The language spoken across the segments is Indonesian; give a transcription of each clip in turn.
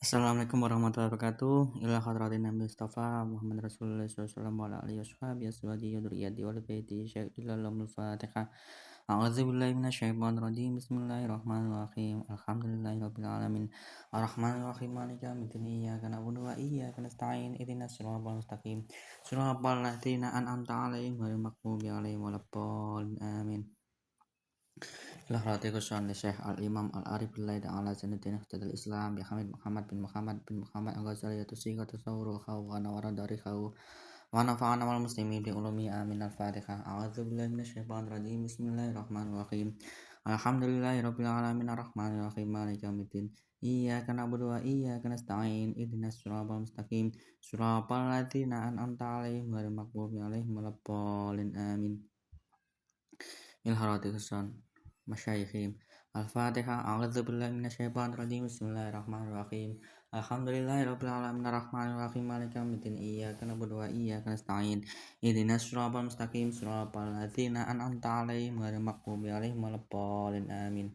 Assalamualaikum warahmatullahi wabarakatuh. Ila hadratin Nabi Mustafa Muhammad Rasulullah sallallahu wa ala alihi washabihi aswadi yudriyati wal baiti syai'ilal Fatihah. A'udzu billahi minasyaitonir rajim. Bismillahirrahmanirrahim. Alhamdulillahirabbil alamin. Arrahmanir rahim. Maliki yaumiddin. Iyyaka na'budu wa iyyaka nasta'in. Ihdinas siratal mustaqim. Siratal ladzina an'amta 'alaihim ghairil maghdubi 'alaihim waladdallin. Amin. Ila hadratil Syekh Al-Imam Al-Arif billahi ta'ala Zainuddin Iqtidal Islam bi Hamid Muhammad bin Muhammad Al-Ghazali Yatusiqa tasawwurul khaw wa nawara darikhaw wa nafa'ana wal muslimin bi ulumi amin al-Fatihah. A'udzu billahi minasyaitonir rajim. Bismillahirrahmanirrahim. Alhamdulillahi rabbil alamin arrahmanir rahim maliki yaumiddin. Iyyaka na'budu wa iyyaka nasta'in. Ihdinas siratal mustaqim. Siratal ladzina an'amta 'alaihim ghairil maghdubi 'alaihim waladdallin. Amin. Ila hadratil Masyayikhim. Al-Fatihah. A'udzu billahi minasyaitonir rajim. Bismillahirrahmanirrahim. Alhamdulillahirabbil alamin arrahmanir rahim maliki yaumiddin. Iyyaka na'budu wa iyyaka nasta'in. Ihdinas siratal mustaqim. Siratal ladzina an'amta 'alaihim ghairil maghdubi 'alaihim waladdallin. Amin.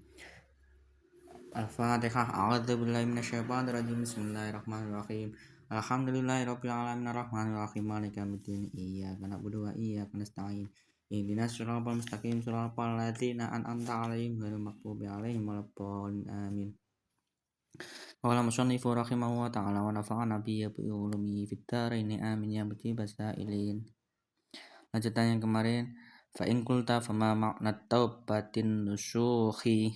Al-Fatihah. A'udzu billahi minasyaitonir rajim. Bismillahirrahmanirrahim. Alhamdulillahirabbil alamin arrahmanir rahim maliki yaumiddin. Iyyaka na'budu wa iyyaka nasta'in. Ihdinas siratal mustaqim siratal ladzina an'amta 'alaihim ghairil maghdubi 'alaihim waladdallin. Amin. Qala musannifu rahimahullah ta'ala wa nafa'ana bi ulumi fid dharain. Amin ya rabbal alamin. Lanjutan yang kemarin, fa in qulta fama makna taubatin nusukhi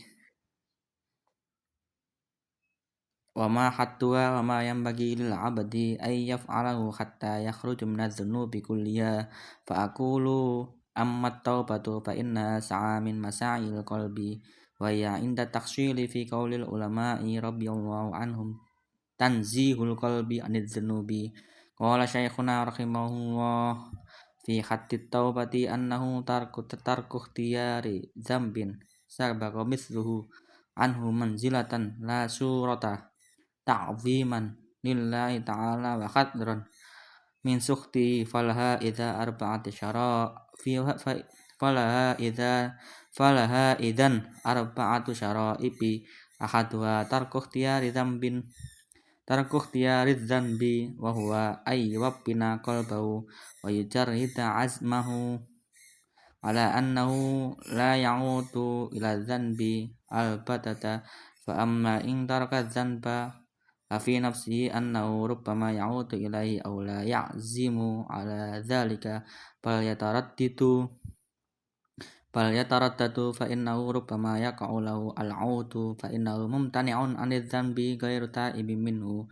wa ma hattuha wa ma yanbaghi lil 'abdi ay yaf'alahu hatta yakhruja minadz dzunubi kulliha fa aqulu amma taubatu fa inna sa'a min masail qalbi wa ya inda takhshili fi qaulil ulama'i radhiyallahu anhum tanzihul qalbi anidz dzunubi. Qala syekhuna rahimahullah fi hattit taubati annahu tarku ikhtiyari dzambin sabaqa mithluhu anhu manzilatan la surata ta'ziman lillahi ta'ala wa qadran min sukhti falaha idza arba'ati syara fi falaha idzan arba'atu syara'ibi ahaduha tarku ikhtiyari dzambi wa huwa ay wabbina qalbahu wa yujarrida azmahu ala annahu la ya'udu ila dzanbi albatata fa amma in taraka dzanba fi nafsihi annahu rubbama ya'udu ilaihi aw la ya'zimu ala dzalika bal yataraddadu fa innahu rubbama yaqa'u lahu al-'audu fa innahu mumtani'un 'anidz dzambi ghairu ta'ibin minhu.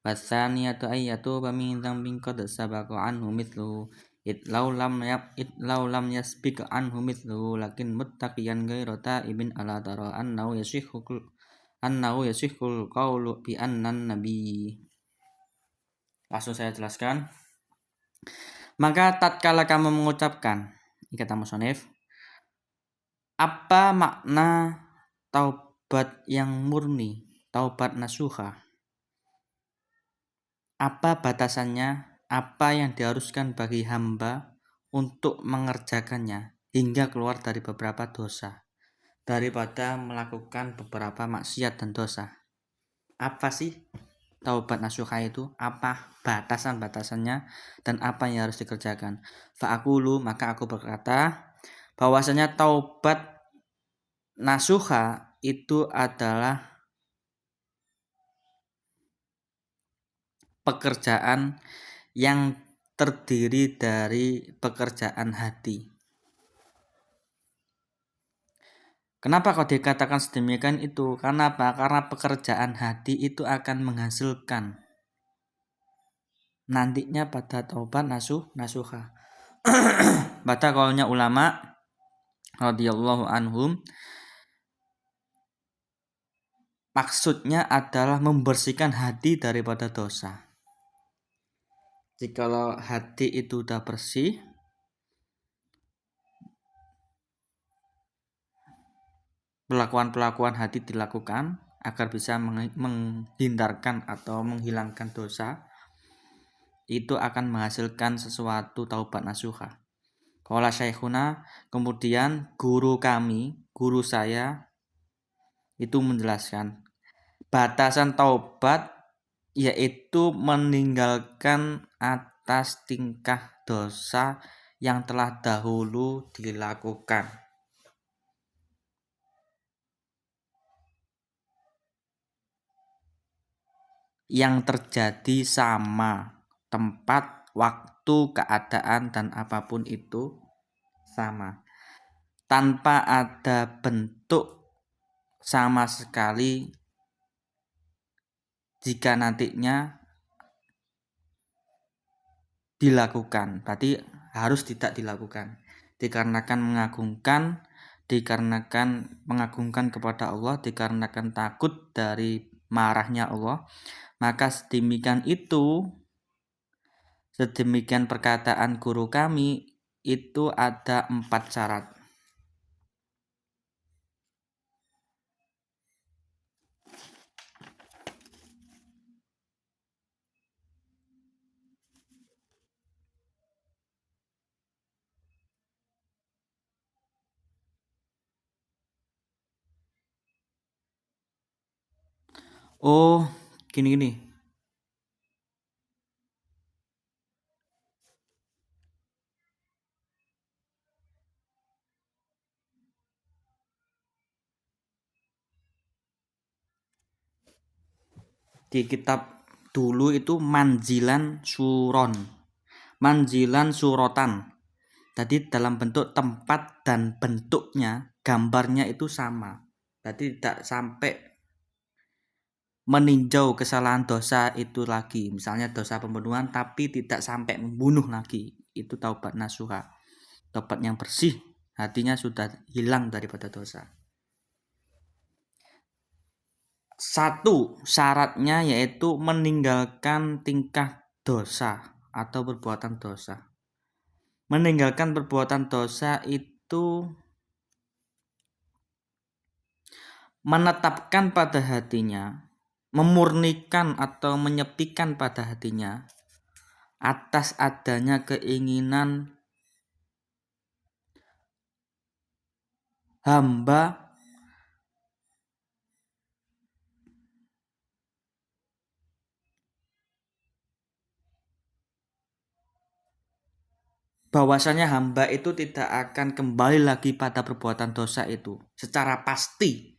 Watsaniyatu ay yatuba min dzambin qad sabaqa anhu mithluhu id law lam yasbiq anhu mithluhu lakin muttaqiyan ghairu ta'ibin ala tara annahu yasihhul qawlu bi annan nabi. Langsung saya jelaskan. Maka tatkala kamu mengucapkan, kata musannif, apa makna taubat yang murni, taubat nasuha? Apa batasannya? Apa yang diharuskan bagi hamba untuk mengerjakannya hingga keluar dari beberapa dosa, daripada melakukan beberapa maksiat dan dosa? Apa sih taubat nasuha itu? Apa batasan-batasannya dan apa yang harus dikerjakan? Fa'aqulu, maka aku berkata bahwasanya taubat nasuha itu adalah pekerjaan yang terdiri dari pekerjaan hati. Kenapa kok dikatakan sedemikian itu? Karena apa? Karena pekerjaan hati itu akan menghasilkan nantinya pada taubat nasuha. Pada kaulnya ulama radhiyallahu anhum, maksudnya adalah membersihkan hati daripada dosa. Jikalau hati itu sudah bersih, pelakuan-pelakuan hati dilakukan agar bisa menghindarkan atau menghilangkan dosa, itu akan menghasilkan sesuatu taubat nasuha. Qala syekhuna, kemudian guru saya itu menjelaskan batasan taubat yaitu meninggalkan atas tingkah dosa yang telah dahulu dilakukan. Yang terjadi sama tempat, waktu, keadaan, dan apapun itu sama. Tanpa ada bentuk sama sekali jika nantinya dilakukan. Berarti harus tidak dilakukan. Dikarenakan mengagungkan kepada Allah, dikarenakan takut dari marahnya Allah, maka sedemikian perkataan guru kami itu ada 4 syarat. Oh, gini. Di kitab dulu itu manjilan surotan. Jadi dalam bentuk tempat dan bentuknya, gambarnya itu sama. Jadi tidak sampai meninjau kesalahan dosa itu lagi. Misalnya dosa pembunuhan tapi tidak sampai membunuh lagi. Itu taubat nasuha. Taubat yang bersih, hatinya sudah hilang daripada dosa. 1 syaratnya yaitu meninggalkan tingkah dosa atau perbuatan dosa. Meninggalkan perbuatan dosa itu menetapkan pada hatinya, memurnikan atau menyepikan pada hatinya atas adanya keinginan hamba bahwasanya hamba itu tidak akan kembali lagi pada perbuatan dosa itu secara pasti,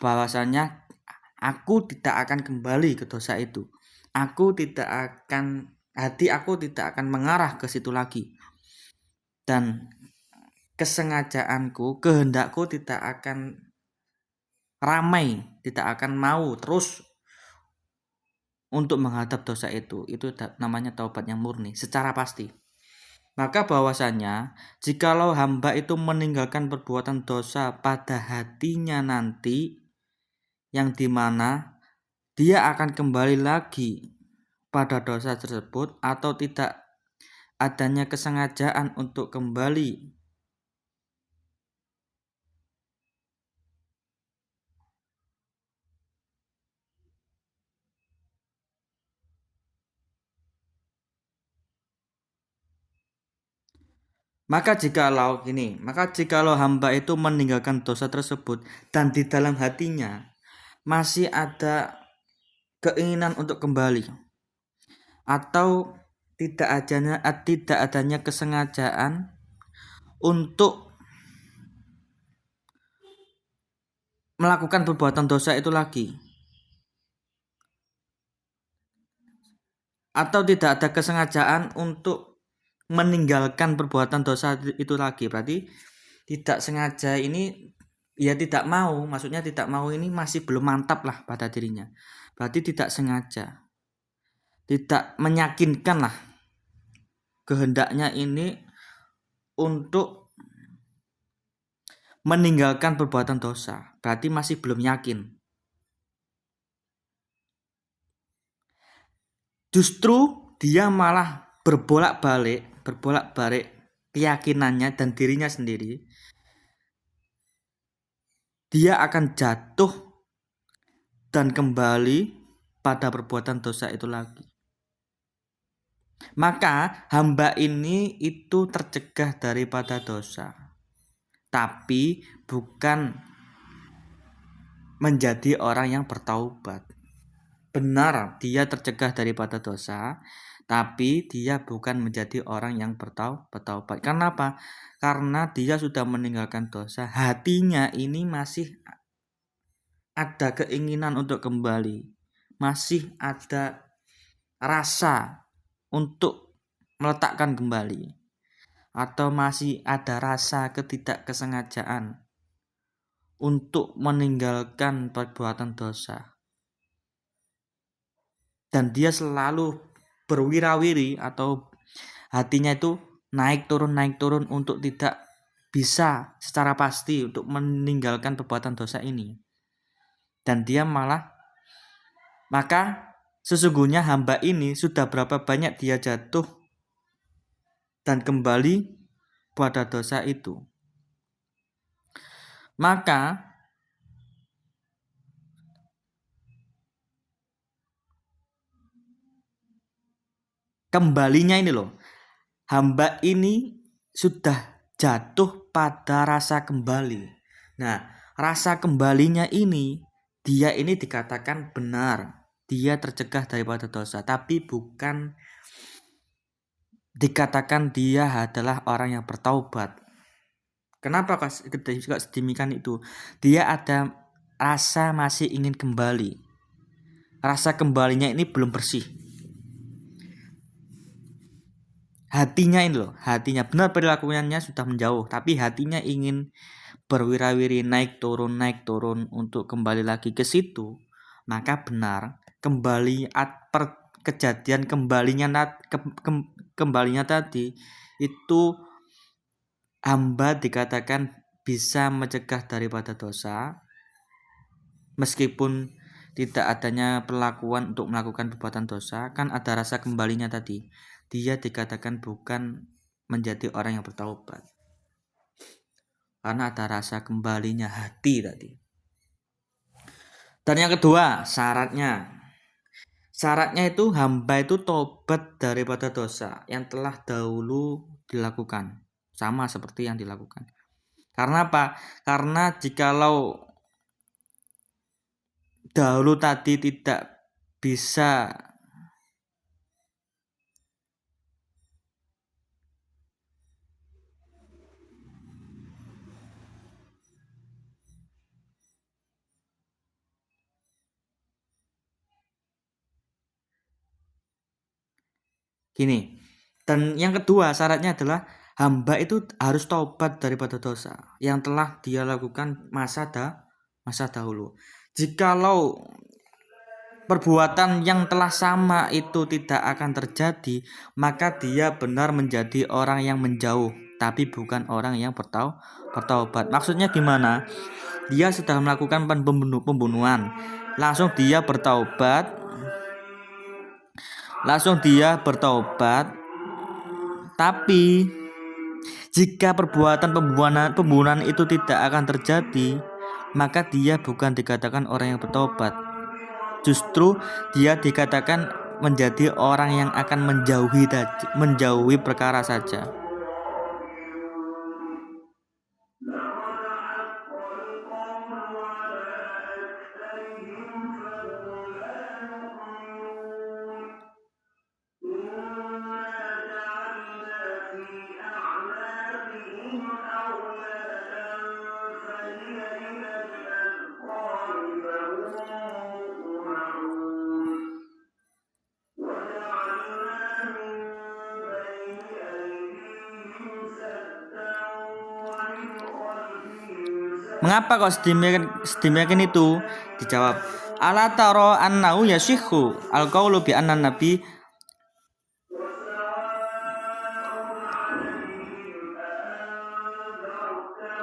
bahwasanya aku tidak akan kembali ke dosa itu, hati aku tidak akan mengarah ke situ lagi, dan kesengajaanku, kehendakku tidak akan ramai, tidak akan mau terus untuk menghadap dosa itu namanya taubat yang murni secara pasti. Maka bahwasanya jikalau hamba itu meninggalkan perbuatan dosa pada hatinya nanti, yang dimana dia akan kembali lagi pada dosa tersebut atau tidak adanya kesengajaan untuk kembali Maka jikalau hamba itu meninggalkan dosa tersebut dan di dalam hatinya masih ada keinginan untuk kembali atau tidak adanya kesengajaan untuk melakukan perbuatan dosa itu lagi, atau tidak ada kesengajaan untuk meninggalkan perbuatan dosa itu lagi, berarti tidak sengaja ini ya tidak mau, maksudnya tidak mau ini masih belum mantap lah pada dirinya, berarti tidak sengaja, tidak meyakinkan lah kehendaknya ini untuk meninggalkan perbuatan dosa, berarti masih belum yakin. Justru dia malah berbolak-balik keyakinannya dan dirinya sendiri, dia akan jatuh dan kembali pada perbuatan dosa itu lagi. Maka hamba ini itu tercegah daripada dosa, tapi bukan menjadi orang yang bertaubat. benar dia tercegah daripada dosa, tapi dia bukan menjadi orang yang bertaubat. Kenapa? Karena dia sudah meninggalkan dosa, hatinya ini masih ada keinginan untuk kembali, masih ada rasa untuk meletakkan kembali, atau masih ada rasa ketidakkesengajaan untuk meninggalkan perbuatan dosa. Dan dia selalu berwira-wiri atau hatinya itu naik turun untuk tidak bisa secara pasti untuk meninggalkan perbuatan dosa ini. Dan dia maka sesungguhnya hamba ini sudah berapa banyak dia jatuh dan kembali pada dosa itu. Maka kembalinya ini loh, hamba ini sudah jatuh pada rasa kembali. Nah, rasa kembalinya ini, dia ini dikatakan benar, dia tercegah daripada dosa, tapi bukan dikatakan dia adalah orang yang bertaubat. Kenapa juga sedemikian itu? Dia ada rasa masih ingin kembali. Rasa kembalinya ini belum bersih. Hatinya ini loh, hatinya benar perilakunya sudah menjauh, tapi hatinya ingin berwira-wiri naik turun untuk kembali lagi ke situ. Maka benar kembali kejadian kembalinya tadi itu hamba dikatakan bisa mencegah daripada dosa meskipun tidak adanya perlakuan untuk melakukan perbuatan dosa, kan ada rasa kembalinya tadi. Dia dikatakan bukan menjadi orang yang bertaubat karena ada rasa kembalinya hati tadi. Dan yang kedua, syaratnya itu hamba itu tobat daripada dosa yang telah dahulu dilakukan, sama seperti yang dilakukan. Karena apa? Karena jikalau dahulu tadi tidak bisa gini. Dan yang kedua syaratnya adalah hamba itu harus taubat daripada dosa yang telah dia lakukan masa dahulu. Jikalau perbuatan yang telah sama itu tidak akan terjadi, maka dia benar menjadi orang yang menjauh, tapi bukan orang yang bertaubat. Maksudnya gimana? Dia sudah melakukan pembunuhan, langsung dia bertaubat, tapi jika perbuatan pembunuhan itu tidak akan terjadi, maka dia bukan dikatakan orang yang bertobat. Justru dia dikatakan menjadi orang yang akan menjauhi perkara saja. Mengapa kok sedemikian itu? Dijawab, ala taro annahu yasihhu alqaulu bi anna nabi.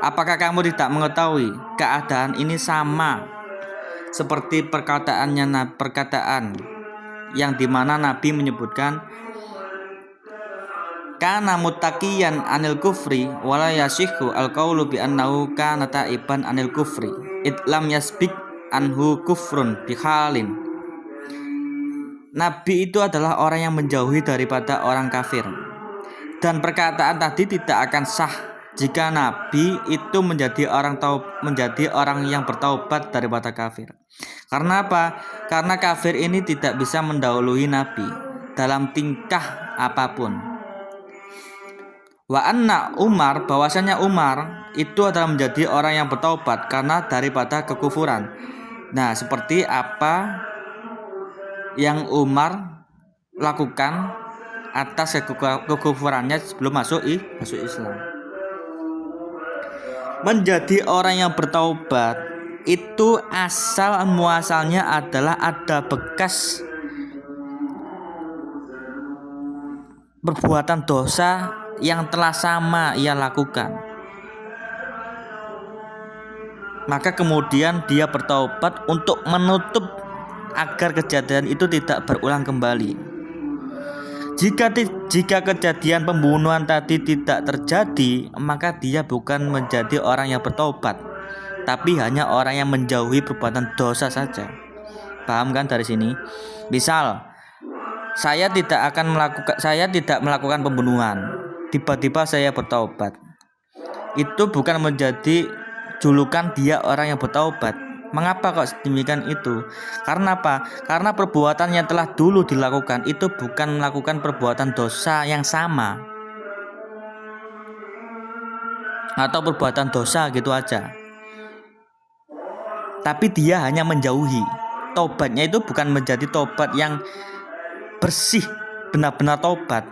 Apakah kamu tidak mengetahui keadaan ini sama seperti perkataan yang dimana Nabi menyebutkan kana muttaqiyan anil kufri wala yasihhu alqaulu bi annahu kana taiban anil kufri idlam yasbik anhu kufrun bihalin. Nabi itu adalah orang yang menjauhi daripada orang kafir, dan perkataan tadi tidak akan sah jika nabi itu menjadi orang yang bertaubat daripada kafir. Karena apa? Karena kafir ini tidak bisa mendahului nabi dalam tingkah apapun. Wa anna Umar, bahwasanya Umar itu adalah menjadi orang yang bertaubat karena daripada kekufuran. Nah, seperti apa yang Umar lakukan atas kekufurannya sebelum masuk Islam. Menjadi orang yang bertaubat itu asal muasalnya adalah ada bekas perbuatan dosa yang telah sama ia lakukan. Maka kemudian dia bertaubat untuk menutup agar kejadian itu tidak berulang kembali. Jika kejadian pembunuhan tadi tidak terjadi, maka dia bukan menjadi orang yang bertobat, tapi hanya orang yang menjauhi perbuatan dosa saja. Paham kan dari sini? Misal, saya tidak melakukan pembunuhan. Tiba-tiba saya bertaubat. Itu bukan menjadi julukan dia orang yang bertaubat. Mengapa kok demikian itu? Karena apa? Karena perbuatan yang telah dulu dilakukan itu bukan melakukan perbuatan dosa yang sama atau perbuatan dosa gitu aja, tapi dia hanya menjauhi. Tobatnya itu bukan menjadi tobat yang bersih, benar-benar tobat,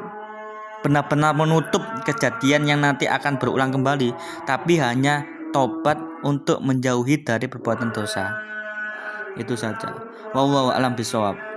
benar-benar menutup kejadian yang nanti akan berulang kembali, tapi hanya tobat untuk menjauhi dari perbuatan dosa. Itu saja. Wallahu a'lam bishawab.